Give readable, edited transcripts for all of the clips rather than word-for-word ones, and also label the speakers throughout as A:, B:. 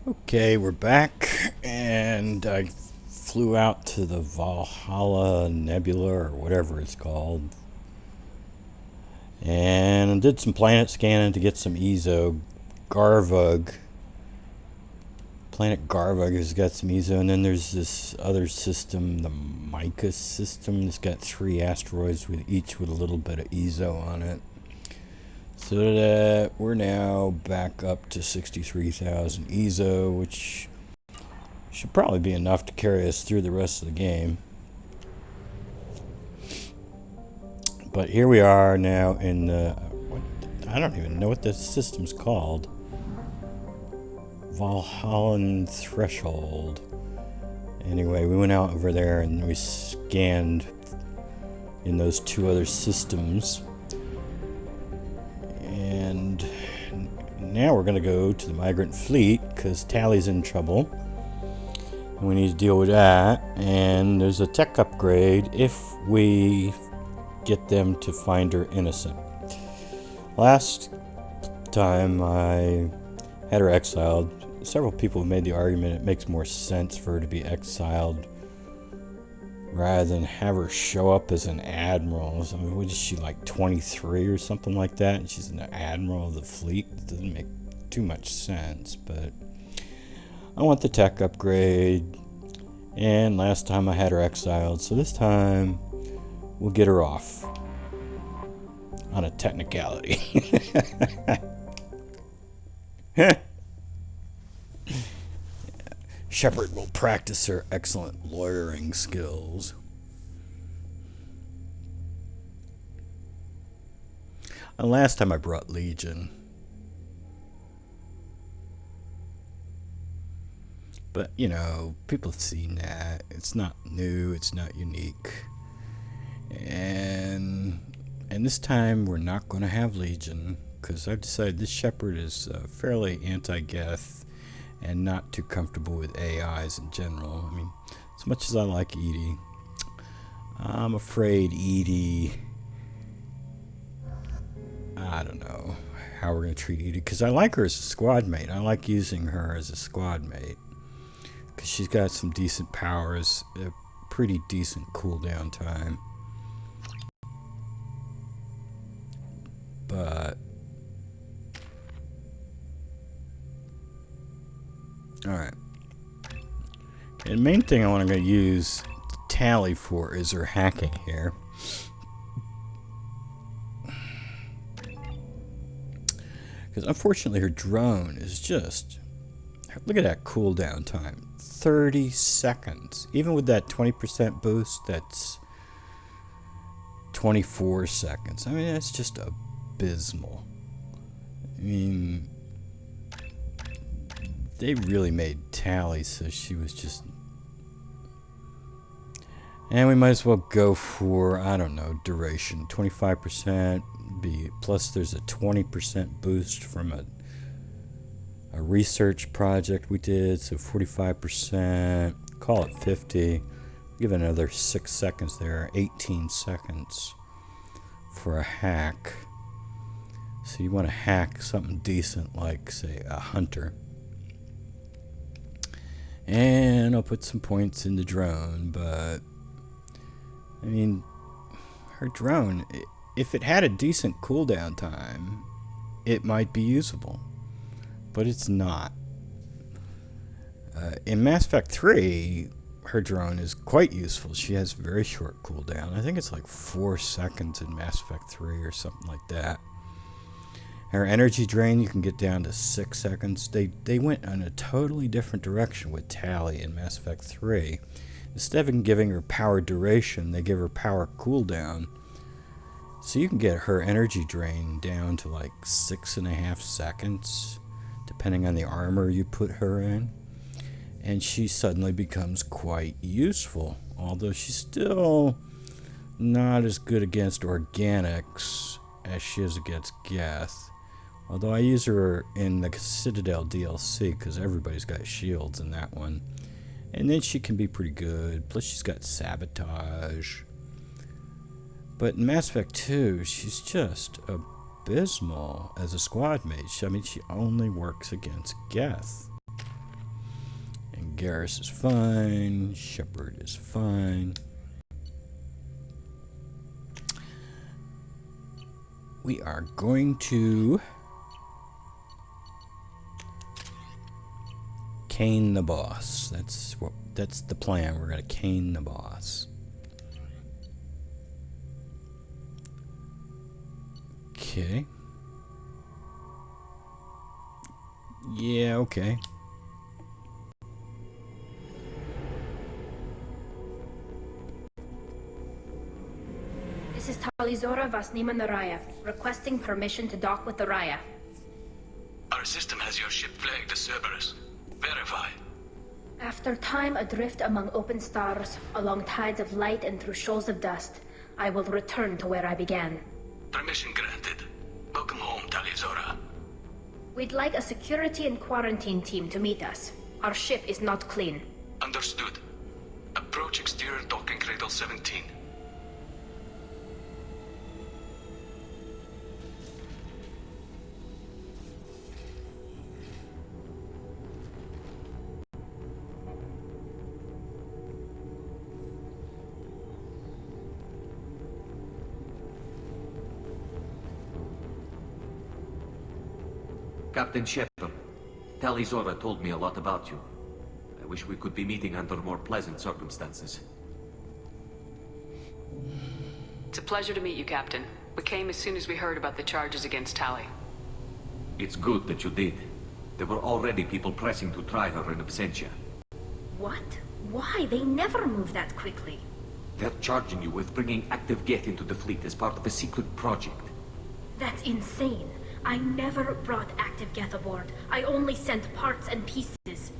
A: Okay, we're back, and I flew out to the Valhalla Nebula, or whatever it's called, and did some planet scanning to get some EZO. Garvug. Planet Garvug has got some EZO, and then there's this other system, the Micah system, that's got 3 asteroids, with each with a little bit of EZO on it. So that we're now back up to 63,000 EZO, which should probably be enough to carry us through the rest of the game. But here we are now in the... I don't even know what this system's called. Valhallan Threshold. Anyway, we went out over there and we scanned in those 2 other systems. And now we're going to go to the migrant fleet because Tali's in trouble. We need to deal with that. And there's a tech upgrade if we get them to find her innocent. Last time I had her exiled, several people made the argument it makes more sense for her to be exiled rather than have her show up as an admiral. I mean, what is she, like 23 or something like that? And she's an admiral of the fleet? It doesn't make too much sense, but I want the tech upgrade. And last time I had her exiled, so this time we'll get her off on a technicality. Shepard will practice her excellent lawyering skills. And last time I brought Legion. But, you know, people have seen that. It's not new, it's not unique. And this time we're not going to have Legion, because I've decided this Shepard is fairly anti-Geth and not too comfortable with AIs in general. I mean, as much as I like EDI, I'm afraid EDI... I don't know how we're going to treat EDI, because I like her as a squad mate. I like using her as a squad mate, because she's got some decent powers, a pretty decent cooldown time. But alright. And the main thing I want to use Tali for is her hacking here. Because unfortunately her drone is just... Look at that cooldown time. 30 seconds. Even with that 20% boost, that's 24 seconds. I mean, that's just abysmal. I mean, they really made Tali so she was just... And we might as well go for, I don't know, duration. 25%, plus there's a 20% boost from a research project we did, so 45%, call it 50, give it another 6 seconds there, 18 seconds for a hack. So you want to hack something decent like, say, a hunter. And I'll put some points in the drone, but I mean, her drone, if it had a decent cooldown time, it might be usable. But it's not. In Mass Effect 3, her drone is quite useful. She has very short cooldown. I think it's like 4 seconds in Mass Effect 3 or something like that. Her energy drain you can get down to 6 seconds. They went in a totally different direction with Tali in Mass Effect 3. Instead of giving her power duration, they give her power cooldown. So you can get her energy drain down to like 6.5 seconds, depending on the armor you put her in. And she suddenly becomes quite useful. Although she's still not as good against organics as she is against Geth. Although I use her in the Citadel DLC because everybody's got shields in that one. And then she can be pretty good. Plus she's got sabotage. But in Mass Effect 2, she's just abysmal as a squad mate. I mean, she only works against Geth. Garrus is fine. Shepard is fine. We are going to cane the boss. That's the plan. We're gonna cane the boss. Okay. Yeah, okay.
B: This is Tali Vasnima Naraya, requesting permission to dock with the Raya.
C: Our system has your ship flagged as Cerberus. Verify.
B: After time adrift among open stars, along tides of light and through shoals of dust, I will return to where I began.
C: Permission granted. Welcome home, Tali.
B: We'd like a security and quarantine team to meet us. Our ship is not clean.
C: Understood. Approach exterior docking cradle 17.
D: Captain Shepard, Tali told me a lot about you. I wish we could be meeting under more pleasant circumstances.
E: It's a pleasure to meet you, Captain. We came as soon as we heard about the charges against Tali.
D: It's good that you did. There were already people pressing to try her in absentia.
B: What? Why? They never move that quickly.
D: They're charging you with bringing active Geth into the fleet as part of a secret project.
B: That's insane. I never brought active Geth aboard. I only sent parts and pieces.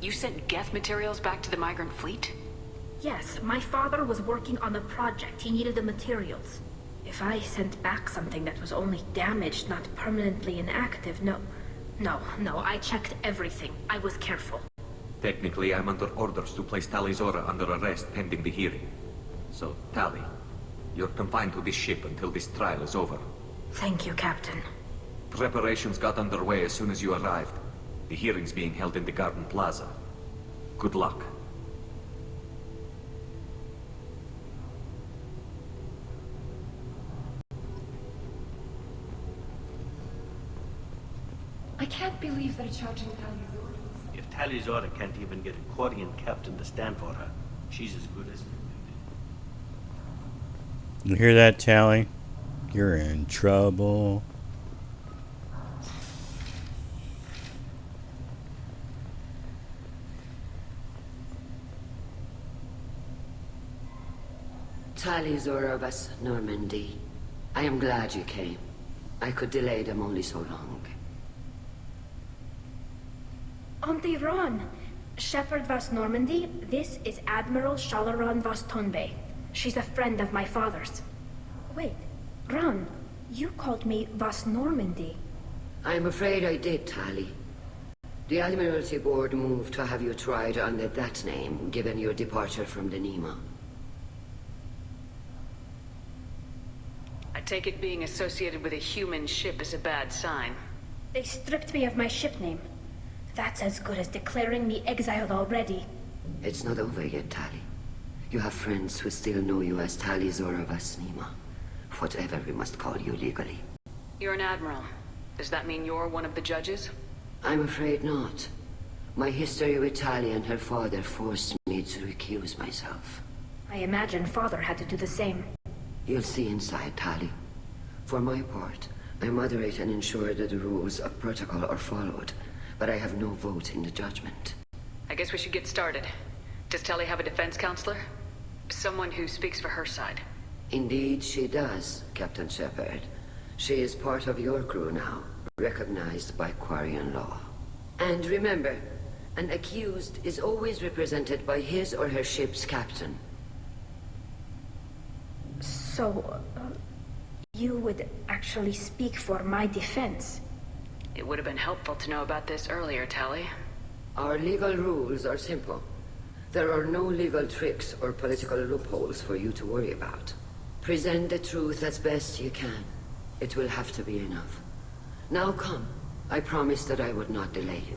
E: You sent Geth materials back to the migrant fleet?
B: Yes, my father was working on a project. He needed the materials. If I sent back something that was only damaged, not permanently inactive, no, I checked everything. I was careful.
D: Technically, I'm under orders to place Tali under arrest pending the hearing. So, Tali, you're confined to this ship until this trial is over.
B: Thank you, Captain.
D: Preparations got underway as soon as you arrived. The hearing's being held in the Garden Plaza. Good luck.
B: I can't believe they're charging Tali.
F: If Tali can't even get a Quarian captain to stand for her, she's as good as...
A: You hear that, Tali? You're in trouble.
G: Tali Zorovas, Normandy. I am glad you came. I could delay them only so long.
B: Auntie Ron, Shepard Vas Normandy, this is Admiral Shalaran Vas Tonbe. She's a friend of my father's. Wait, Ron, you called me Vas Normandy.
G: I'm afraid I did, Tali. The Admiralty Board moved to have you tried under that name, given your departure from the Nima.
E: I take it being associated with a human ship is a bad sign.
B: They stripped me of my ship name. That's as good as declaring me exiled already.
G: It's not over yet, Tali. You have friends who still know you as Tali Zorovas Nima. Whatever we must call you legally.
E: You're an admiral. Does that mean you're one of the judges?
G: I'm afraid not. My history with Tali and her father forced me to recuse myself.
B: I imagine father had to do the same.
G: You'll see inside, Tali. For my part, I moderate and ensure that the rules of protocol are followed, but I have no vote in the judgment.
E: I guess we should get started. Does Tali have a defense counselor? Someone who speaks for her side.
G: Indeed, she does, Captain Shepard. She is part of your crew now, recognized by Quarian law. And remember, an accused is always represented by his or her ship's captain.
B: So, you would actually speak for my defense?
E: It would have been helpful to know about this earlier, Tali.
G: Our legal rules are simple. There are no legal tricks or political loopholes for you to worry about. Present the truth as best you can. It will have to be enough. Now come. I promised that I would not delay you.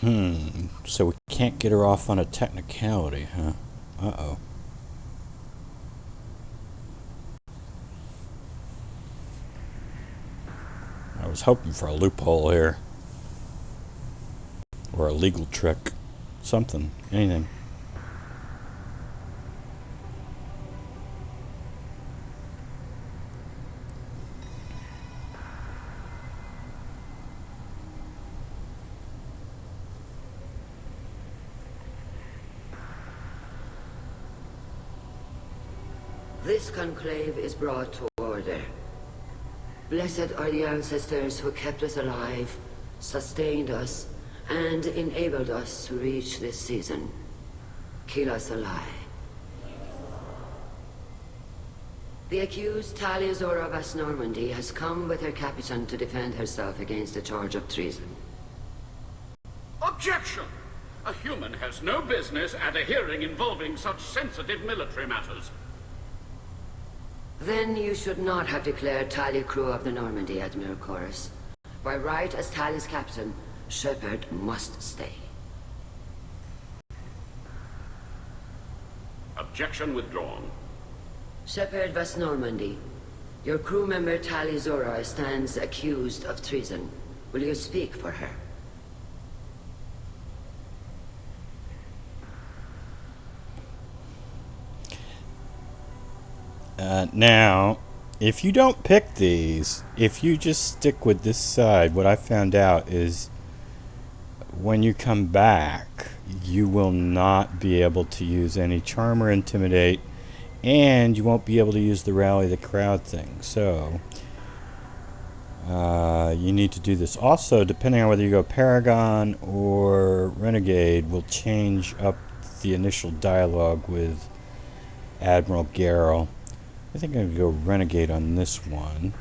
A: So we can't get her off on a technicality, huh? Uh-oh. I was hoping for a loophole here. Or a legal trick. Something. Anything.
G: This conclave is brought to order. Blessed are the ancestors who kept us alive, sustained us, and enabled us to reach this season. Keep us alive. The accused Tali of Normandy has come with her captain to defend herself against a charge of treason.
H: Objection! A human has no business at a hearing involving such sensitive military matters.
G: Then you should not have declared Tali crew of the Normandy, Admiral Chorus. By right as Tali's captain, Shepard must stay.
H: Objection withdrawn.
G: Shepard vas Normandy. Your crew member Tali Zora stands accused of treason. Will you speak for her?
A: Now, if you don't pick these, if you just stick with this side, what I found out is when you come back, you will not be able to use any charm or intimidate, and you won't be able to use the rally the crowd thing. So, you need to do this. Also, depending on whether you go Paragon or Renegade, will change up the initial dialogue with Admiral Garrel. I think I'm going to go Renegade on this one.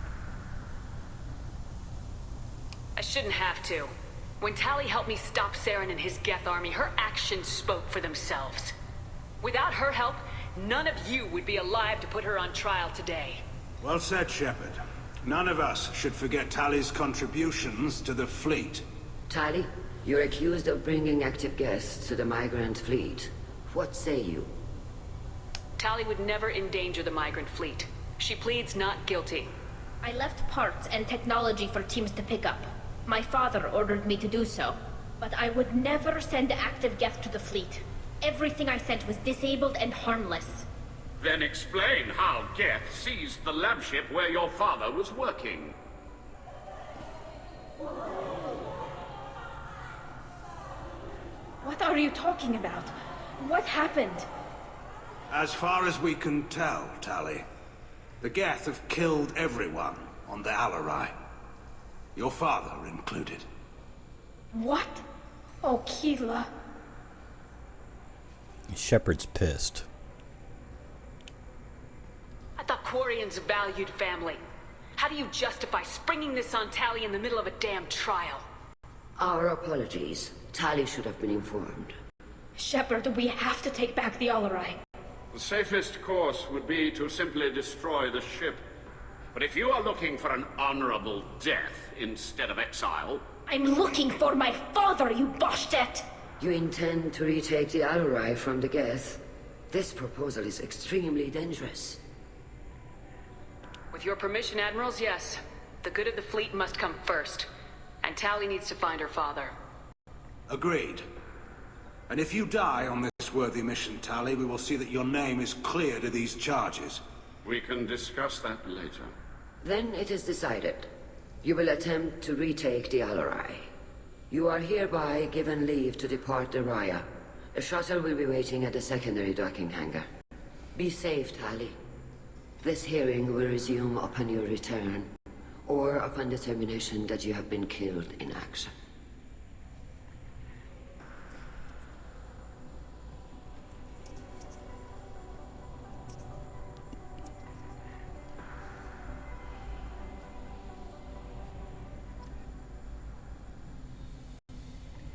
E: I shouldn't have to. When Tali helped me stop Saren and his Geth army, her actions spoke for themselves. Without her help, none of you would be alive to put her on trial today.
I: Well said, Shepard. None of us should forget Tali's contributions to the fleet.
G: Tali, you're accused of bringing active guests to the migrant fleet. What say you?
E: Tali would never endanger the migrant fleet. She pleads not guilty.
B: I left parts and technology for teams to pick up. My father ordered me to do so. But I would never send active Geth to the fleet. Everything I sent was disabled and harmless.
H: Then explain how Geth seized the lab ship where your father was working.
B: What are you talking about? What happened?
I: As far as we can tell, Tali, the Geth have killed everyone on the Alarai. Your father included.
B: What? Oh, Keela.
A: Shepard's pissed.
E: I thought Quarians valued family. How do you justify springing this on Tali in the middle of a damn trial?
G: Our apologies. Tali should have been informed.
B: Shepard, we have to take back the Alarai.
H: The safest course would be to simply destroy the ship. But if you are looking for an honorable death instead of exile...
B: I'm looking for my father, you Boshtet!
G: You intend to retake the Alarai from the Geth? This proposal is extremely dangerous.
E: With your permission, Admirals, yes. The good of the fleet must come first. And Tali needs to find her father.
I: Agreed. And if you die on this worthy mission, Tali, we will see that your name is cleared of these charges.
H: We can discuss that later.
G: Then it is decided. You will attempt to retake the Alarai. You are hereby given leave to depart the Raya. A shuttle will be waiting at the secondary docking hangar. Be safe, Tali. This hearing will resume upon your return, or upon determination that you have been killed in action.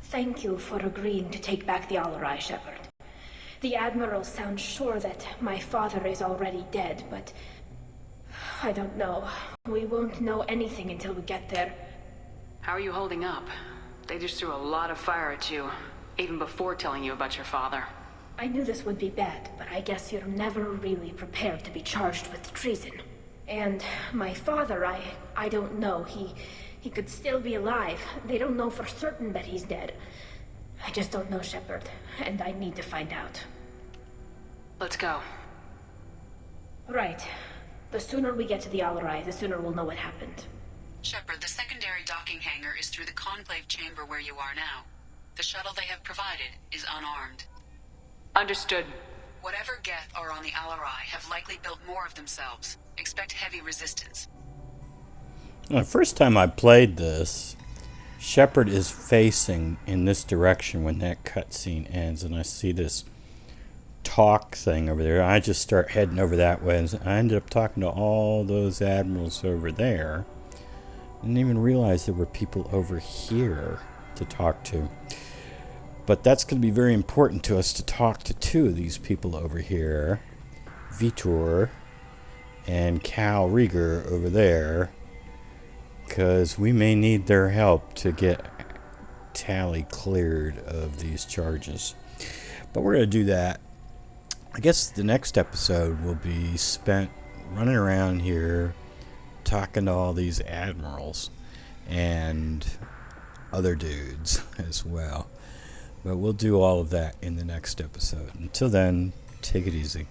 B: Thank you for agreeing to take back the Alarai, Shepard. The Admiral sounds sure that my father is already dead, but... I don't know. We won't know anything until we get there.
E: How are you holding up? They just threw a lot of fire at you, even before telling you about your father.
B: I knew this would be bad, but I guess you're never really prepared to be charged with treason. And my father, I don't know. He could still be alive. They don't know for certain that he's dead. I just don't know, Shepard, and I need to find out.
E: Let's go.
B: Right. The sooner we get to the Alarai, the sooner we'll know what happened.
J: Shepard, the secondary docking hangar is through the conclave chamber where you are now. The shuttle they have provided is unarmed.
E: Understood.
J: Whatever Geth are on the Alarai have likely built more of themselves. Expect heavy resistance.
A: The first time I played this, Shepard is facing in this direction when that cutscene ends, and I see this talk thing over there. I just start heading over that way, and I ended up talking to all those admirals over there. Didn't even realize there were people over here to talk to. But that's going to be very important to us to talk to two of these people over here. Vitor and Cal Rieger over there. Because we may need their help to get Tali cleared of these charges. But we're going to do that. I guess the next episode will be spent running around here talking to all these admirals and other dudes as well. But we'll do all of that in the next episode. Until then, take it easy.